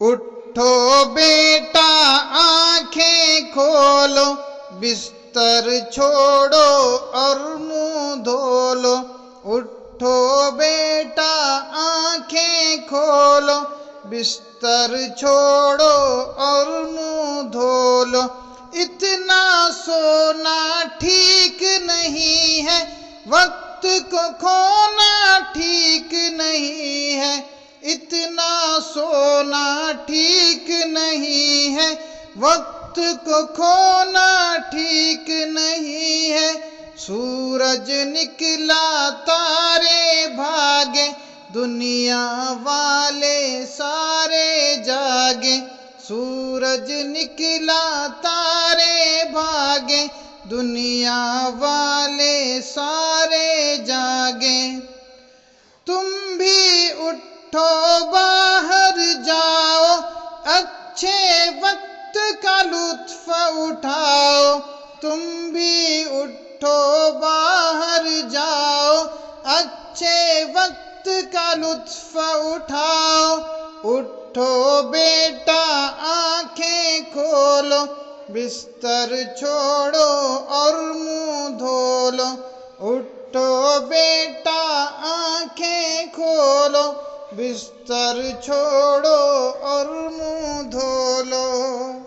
उठो बेटा आंखें खोलो, बिस्तर छोड़ो और मुंह धो लो। उठो बेटा आंखें खोलो, बिस्तर छोड़ो और मुंह धो लो। इतना सोना ठीक नहीं है, वक्त को खोना ठीक नहीं है। इतना सोना ठीक नहीं है, वक्त को खोना ठीक नहीं है। सूरज निकला तारे भागे, दुनिया वाले सारे जागे। सूरज निकला तारे भागे, दुनिया वाले सारे जागे। तुम भी उठो बाहर जाओ, अच्छे वक्त का लुत्फ उठाओ। तुम भी उठो बाहर जाओ, अच्छे वक्त का लुत्फ उठाओ। उठो बेटा आंखें खोलो, बिस्तर छोड़ो और मुंह धो लो। उठो बेटा आंखें खोलो, बिस्तर छोड़ो